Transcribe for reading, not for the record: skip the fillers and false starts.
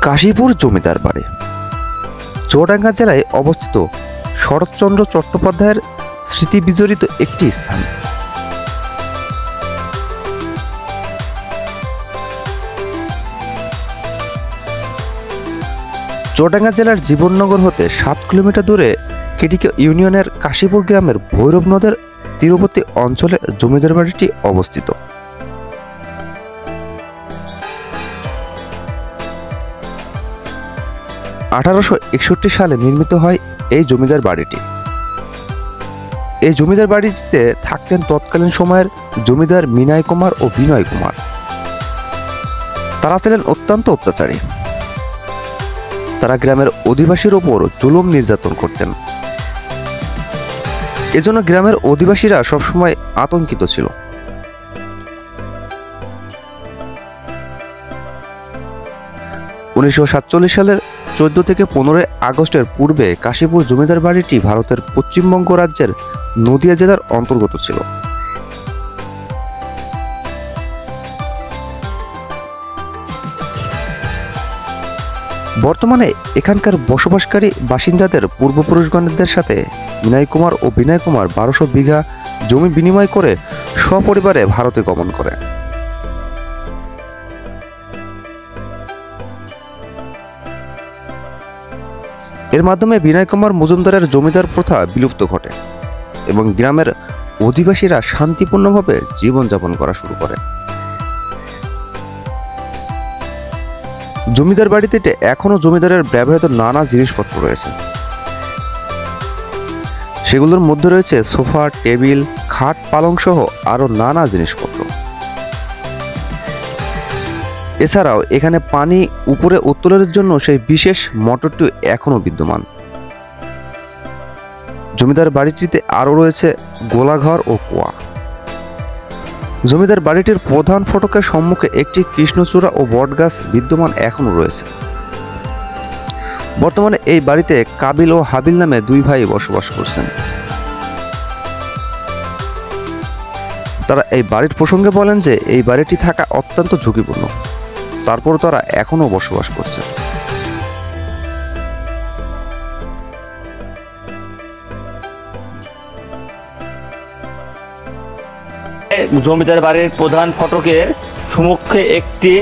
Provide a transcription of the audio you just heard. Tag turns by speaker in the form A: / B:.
A: কাশীপুর জমিদার বাড়ি চুয়াডাঙ্গা জেলায় অবস্থিত শরৎচন্দ্র চট্টোপাধ্যায়ের স্মৃতি বিজড়িত একটি স্থান। চুয়াডাঙ্গা জেলার জীবননগর হতে 7 কিলোমিটার দূরে কেটিকে ইউনিয়নের কাশীপুর গ্রামের ভৈরব নদের তীরবর্তী অঞ্চলে জমিদার বাড়িটি অবস্থিত। (1861) সালে নির্মিত হয় এই জমিদার বাড়িটি। এই জমিদার বাড়িটিতে থাকতেন তৎকালীন সময়ের জমিদার মিনাই কুমার ও বিনয় কুমার। তারা ছিলেন অত্যন্ত অত্যাচারী। তারা গ্রামের অধিবাসীর ওপর জুলুম নির্যাতন করতেন। এজন্য গ্রামের অধিবাসীরা সবসময় আতঙ্কিত ছিল। (1947) সালের 14 থেকে 15 আগস্টের পূর্বে কাশীপুর জমিদার বাড়িটি ভারতের পশ্চিমবঙ্গ রাজ্যের নদিয়া জেলার অন্তর্গত ছিল। বর্তমানে এখানকার বসবাসকারী বাসিন্দাদের পূর্বপুরুষগণদের সাথে মিনাই কুমার ও বিনয় কুমার 1200 বিঘা জমি বিনিময় করে সপরিবারে ভারতে গমন করে। এর মাধ্যমে বিনয় কুমার মজুমদারের জমিদার প্রথা বিলুপ্ত ঘটে এবং গ্রামের অধিবাসীরা শান্তিপূর্ণভাবে জীবনযাপন করা শুরু করে। জমিদার বাড়িতে এখনো জমিদারের ব্যবহৃত নানা জিনিসপত্র রয়েছে। সেগুলোর মধ্যে রয়েছে সোফা, টেবিল, খাট, পালং সহ আরো নানা জিনিসপত্র। এছাড়াও এখানে পানি উপরে উত্তোলনের জন্য সেই বিশেষ মোটরটি এখনো বিদ্যমান। জমিদার বাড়িটিতে আরো রয়েছে গোলাঘর ও কুয়া। জমিদার বাড়িটির প্রধান ফটকের সম্মুখে একটি কৃষ্ণচূড়া ও বটগাছ বিদ্যমান এখনো রয়েছে। বর্তমানে এই বাড়িতে কাবিল ও হাবিল নামে 2 ভাই বসবাস করছেন। তারা এই বাড়ির প্রসঙ্গে বলেন যে এই বাড়িটি থাকা অত্যন্ত ঝুঁকিপূর্ণ, তারপর তারা এখনো বসবাস করছে।
B: জমিদার বাড়ির প্রধান ফটকের সম্মুখে একটি